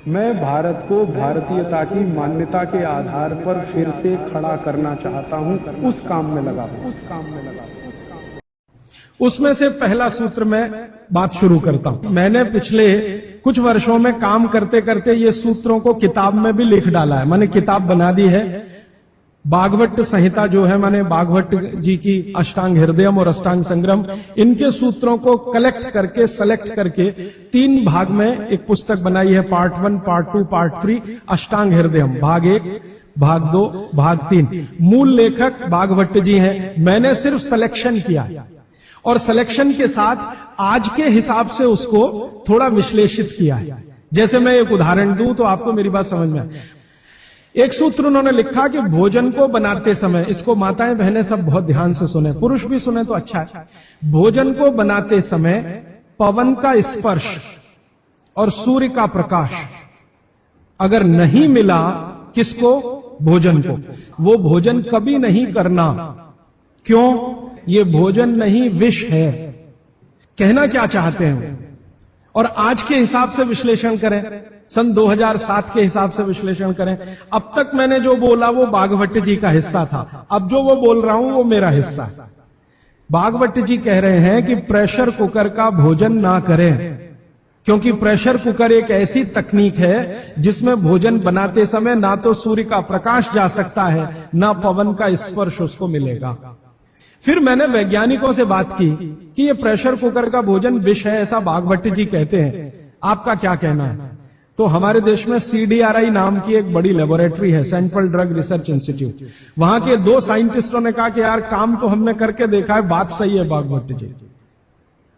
मैं भारत को भारतीयता की मान्यता के आधार पर फिर से खड़ा करना चाहता हूं, उस काम में लगा हूं। उसमें से पहला सूत्र मैं बात शुरू करता हूं। मैंने पिछले कुछ वर्षों में काम करते करते ये सूत्रों को किताब में भी लिख डाला है। मैंने किताब बना दी है, भागवत संहिता जो है, मैंने भागवत जी की अष्टांग हृदयम और अष्टांग संग्रम, इनके सूत्रों को कलेक्ट करके सेलेक्ट करके 3 भाग में एक पुस्तक बनाई है। पार्ट 1, पार्ट 2, पार्ट 3, अष्टांग हृदयम, भाग 1, भाग 2, भाग 3। मूल लेखक भागवत जी हैं। मैंने सिर्फ सिलेक्शन किया और सिलेक्शन के साथ आज के हिसाब से उसको थोड़ा विश्लेषित किया है। जैसे मैं एक उदाहरण दूं तो आपको मेरी बात समझ में आए। एक सूत्र उन्होंने लिखा कि भोजन को बनाते समय, इसको माताएं बहनें सब बहुत ध्यान से सुने, पुरुष भी सुने तो अच्छा है। भोजन को बनाते समय पवन का स्पर्श और सूर्य का प्रकाश अगर नहीं मिला, किसको? भोजन को, वो भोजन कभी नहीं करना। क्यों? ये भोजन नहीं, विष है। कहना क्या चाहते हैं? और आज के हिसाब से विश्लेषण करें, सन 2007 के हिसाब से विश्लेषण करें। अब तक मैंने जो बोला वो भागवत जी का हिस्सा था, अब जो वो बोल रहा हूं वो मेरा हिस्सा है। भागवत जी कह रहे हैं कि प्रेशर कुकर का भोजन ना करें, क्योंकि प्रेशर कुकर एक ऐसी तकनीक है जिसमें भोजन बनाते समय ना तो सूर्य का प्रकाश जा सकता है, ना पवन का स्पर्श उसको मिलेगा। फिर मैंने वैज्ञानिकों से बात की कि ये प्रेशर कुकर का भोजन विष है, ऐसा भागवत जी कहते हैं, आपका क्या कहना है? तो हमारे देश में CDRI नाम की एक बड़ी लेबोरेटरी है, सेंट्रल ड्रग रिसर्च इंस्टीट्यूट। वहां के 2 साइंटिस्टों ने कहा कि यार काम तो हमने करके देखा है, बात सही है भागवत जी।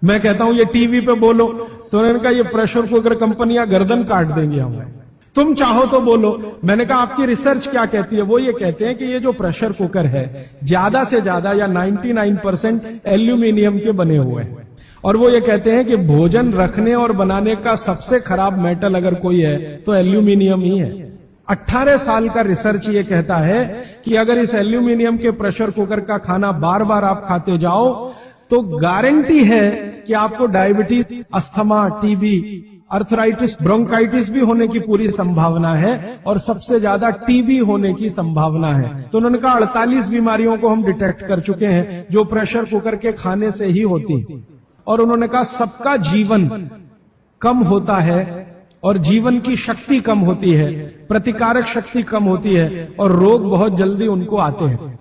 मैं कहता हूं ये टीवी पे बोलो, तो उन्होंने कहा ये प्रेशर कुकर कंपनियां गर्दन काट देंगी हमें, तुम चाहो तो बोलो। मैंने कहा आपकी रिसर्च क्या कहती है? वो ये कहते हैं कि ये जो प्रेशर कुकर है ज्यादा से ज्यादा या 99% एल्यूमिनियम के बने हुए हैं, और वो ये कहते हैं कि भोजन रखने और बनाने का सबसे खराब मेटल अगर कोई है तो एल्यूमिनियम ही है। 18 साल का रिसर्च ये कहता है कि अगर इस एल्यूमिनियम के प्रेशर कुकर का खाना बार बार आप खाते जाओ तो गारंटी है कि आपको diabetes, asthma, TB, arthritis, bronchitis भी होने की पूरी संभावना है, और सबसे ज्यादा टीबी होने की संभावना है। तो उन्होंने कहा 48 बीमारियों को हम डिटेक्ट कर चुके हैं जो प्रेशर कुकर के खाने से ही होती। और उन्होंने कहा सबका जीवन कम होता है और जीवन की शक्ति कम होती है, प्रतिकारक शक्ति कम होती है, और रोग बहुत जल्दी उनको आते हैं।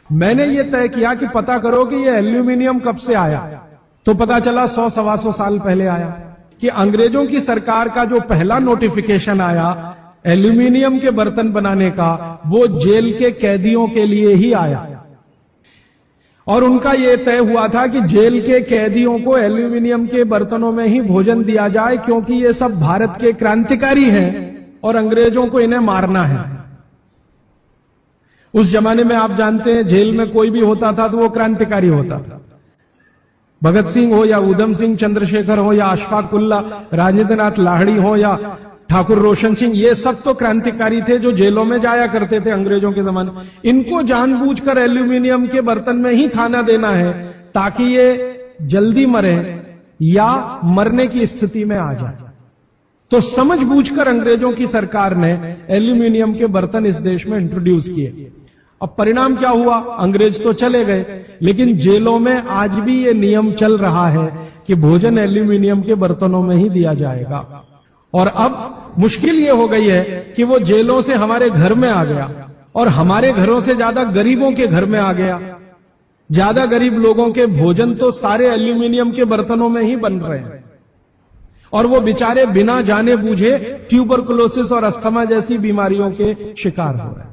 मैंने ये तय किया कि पता करो कि ये एल्यूमिनियम कब से आया, तो पता चला 100-125 साल पहले आया। कि अंग्रेजों की सरकार का जो पहला नोटिफिकेशन आया एल्यूमिनियम के बर्तन बनाने का, वो जेल के कैदियों के लिए ही आया, और उनका यह तय हुआ था कि जेल के कैदियों को एल्यूमिनियम के बर्तनों में ही भोजन दिया जाए, क्योंकि ये सब भारत के क्रांतिकारी हैं और अंग्रेजों को इन्हें मारना है। उस जमाने में आप जानते हैं जेल में कोई भी होता था तो वो क्रांतिकारी होता था। भगत सिंह हो या उधम सिंह, चंद्रशेखर हो या अशफाक उल्ला, राजेंद्र नाथ लाहिड़ी हो या ठाकुर रोशन सिंह, ये सब तो क्रांतिकारी थे जो जेलों में जाया करते थे अंग्रेजों के जमाने। इनको जानबूझकर एल्यूमिनियम के बर्तन में ही खाना देना है ताकि ये जल्दी मरे या मरने की स्थिति में आ जाए। तो समझबूझकर अंग्रेजों की सरकार ने एल्यूमिनियम के बर्तन इस देश में इंट्रोड्यूस किए। अब परिणाम क्या हुआ? अंग्रेज तो चले गए, लेकिन जेलों में आज भी ये नियम चल रहा है कि भोजन एल्यूमिनियम के बर्तनों में ही दिया जाएगा। और अब मुश्किल ये हो गई है कि वो जेलों से हमारे घर में आ गया, और हमारे घरों से ज्यादा गरीबों के घर में आ गया। ज्यादा गरीब लोगों के भोजन तो सारे एल्यूमिनियम के बर्तनों में ही बन रहे हैं, और वो बेचारे बिना जाने बूझे ट्यूबरकुलोसिस और अस्थमा जैसी बीमारियों के शिकार हो रहे हैं।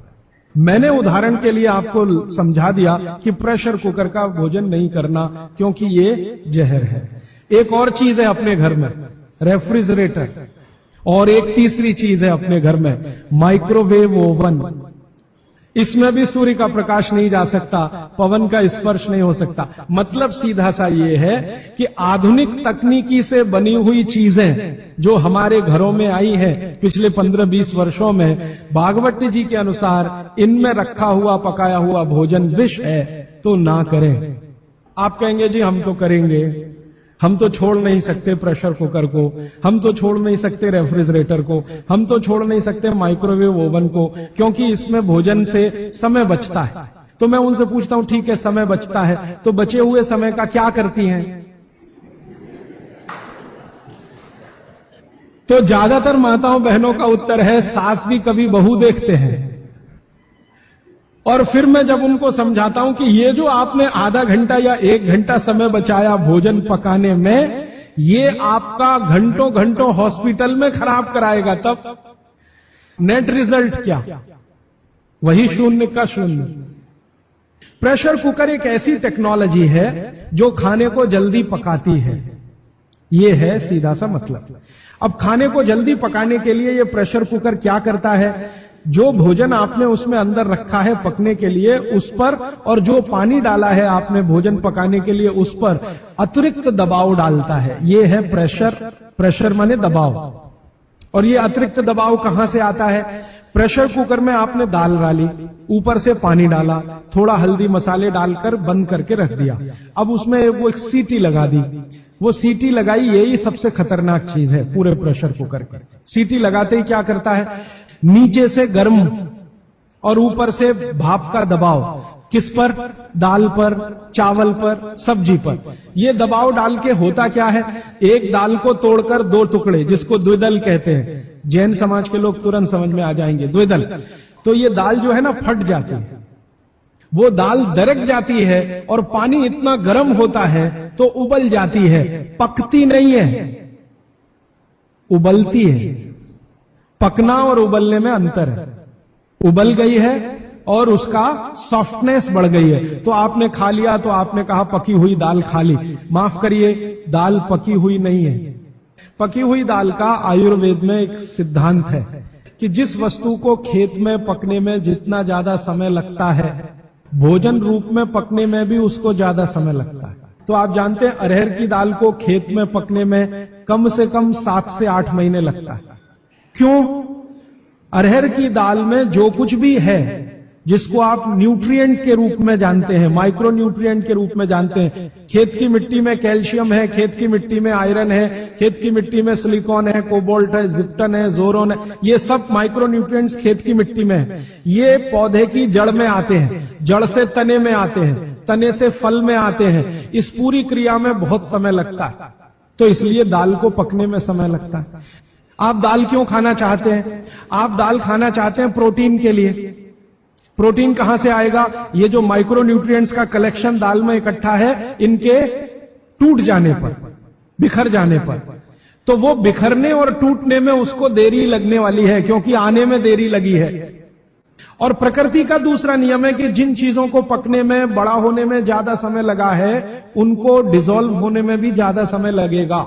मैंने उदाहरण के लिए आपको समझा दिया कि प्रेशर कुकर का भोजन नहीं करना, क्योंकि ये जहर है। एक और चीज है अपने घर में, रेफ्रिजरेटर, और एक तीसरी चीज है अपने घर में, माइक्रोवेव ओवन। इसमें भी सूर्य का प्रकाश नहीं जा सकता, पवन का स्पर्श नहीं हो सकता। मतलब सीधा सा ये है कि आधुनिक तकनीकी से बनी हुई चीजें जो हमारे घरों में आई हैं पिछले 15-20 वर्षों में, भागवत जी के अनुसार इनमें रखा हुआ पकाया हुआ भोजन विष है, तो ना करें। आप कहेंगे जी हम तो करेंगे, हम तो छोड़ नहीं सकते प्रेशर कुकर को, हम तो छोड़ नहीं सकते रेफ्रिजरेटर को, हम तो छोड़ नहीं सकते माइक्रोवेव ओवन को, क्योंकि इसमें भोजन से समय बचता है। तो मैं उनसे पूछता हूं, ठीक है समय बचता है, तो बचे हुए समय का क्या करती हैं? तो ज्यादातर माताओं बहनों का उत्तर है, सास भी कभी बहू देखते हैं। और फिर मैं जब उनको समझाता हूं कि ये जो आपने आधा घंटा या 1 घंटा समय बचाया भोजन पकाने में, ये आपका घंटों घंटों हॉस्पिटल में खराब कराएगा, तब नेट रिजल्ट क्या? वही शून्य का शून्य। प्रेशर कुकर एक ऐसी टेक्नोलॉजी है जो खाने को जल्दी पकाती है, ये है सीधा सा मतलब। अब खाने को जल्दी पकाने के लिए ये प्रेशर कुकर क्या करता है, जो भोजन आपने उसमें अंदर रखा है पकने के लिए उस पर, और जो पानी डाला है आपने भोजन पकाने के लिए उस पर अतिरिक्त दबाव डालता है। ये है प्रेशर। प्रेशर माने दबाव। और ये अतिरिक्त दबाव कहां से आता है? प्रेशर कुकर में आपने दाल डाली, ऊपर से पानी डाला, थोड़ा हल्दी मसाले डालकर बंद करके रख दिया। अब उसमें वो एक सीटी लगा दी। वो सीटी लगाई, यही सबसे खतरनाक चीज है पूरे प्रेशर कुकर की। सीटी लगाते ही क्या करता है, नीचे से गर्म और ऊपर से भाप का दबाव। किस पर? दाल पर, चावल पर, सब्जी पर। ये दबाव डाल के होता क्या है, एक दाल को तोड़कर 2 टुकड़े, जिसको द्विदल कहते हैं, जैन समाज के लोग तुरंत समझ में आ जाएंगे, द्विदल। तो ये दाल जो है ना फट जाती है, वो दाल दरक जाती है और पानी इतना गर्म होता है तो उबल जाती है, पकती नहीं है, उबलती है। पकना और उबलने में अंतर है। उबल गई है और उसका सॉफ्टनेस बढ़ गई है। तो आपने खा लिया तो आपने कहा पकी हुई दाल खा ली। माफ करिए, दाल पकी हुई नहीं है। पकी हुई दाल का आयुर्वेद में एक सिद्धांत है कि जिस वस्तु को खेत में पकने में जितना ज्यादा समय लगता है, भोजन रूप में पकने में भी उसको ज्यादा समय लगता है। तो आप जानते हैं अरहर की दाल को खेत में पकने में कम से कम 7 से 8 महीने लगता है। क्यों? अरहर की दाल में जो कुछ भी है, जिसको आप न्यूट्रिएंट के रूप में जानते हैं, माइक्रो न्यूट्रिएंट के रूप में जानते हैं, खेत की मिट्टी में कैल्शियम है, खेत की मिट्टी में आयरन है, खेत की मिट्टी में सिलिकॉन है, कोबाल्ट है, जिप्टन है, जोरोन है, ये सब माइक्रो न्यूट्रिएंट्स खेत की मिट्टी में है। ये पौधे की जड़ में आते हैं, जड़ से तने में आते हैं, तने से फल में आते हैं। इस पूरी क्रिया में बहुत समय लगता है, तो इसलिए दाल को पकने में समय लगता है। आप दाल क्यों खाना चाहते हैं? आप दाल खाना चाहते हैं प्रोटीन के लिए। प्रोटीन कहां से आएगा? ये जो माइक्रो न्यूट्रिएंट्स का कलेक्शन दाल में इकट्ठा है, इनके टूट जाने पर, बिखर जाने पर, तो वो बिखरने और टूटने में उसको देरी लगने वाली है, क्योंकि आने में देरी लगी है। और प्रकृति का दूसरा नियम है कि जिन चीजों को पकने में, बड़ा होने में ज्यादा समय लगा है, उनको डिसॉल्व होने में भी ज्यादा समय लगेगा।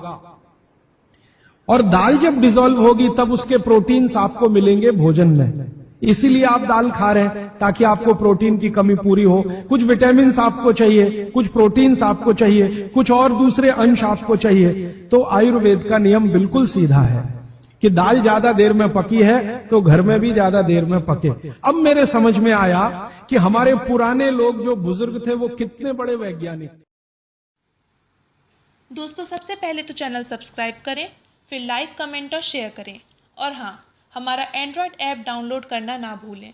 और दाल जब डिसॉल्व होगी तब उसके प्रोटीन्स आपको मिलेंगे भोजन में। इसीलिए आप दाल खा रहे हैं, ताकि आपको प्रोटीन की कमी पूरी हो। कुछ विटामिन्स आपको चाहिए, कुछ प्रोटीन्स आपको चाहिए, कुछ और दूसरे अंश आपको चाहिए। तो आयुर्वेद का नियम बिल्कुल सीधा है कि दाल ज्यादा देर में पकी है तो घर में भी ज्यादा देर में पके। अब मेरे समझ में आया कि हमारे पुराने लोग जो बुजुर्ग थे वो कितने बड़े वैज्ञानिक थे। दोस्तों, सबसे पहले तो चैनल सब्सक्राइब करें, फिर लाइक, कमेंट और शेयर करें। और हाँ, हमारा एंड्रॉयड ऐप डाउनलोड करना ना भूलें।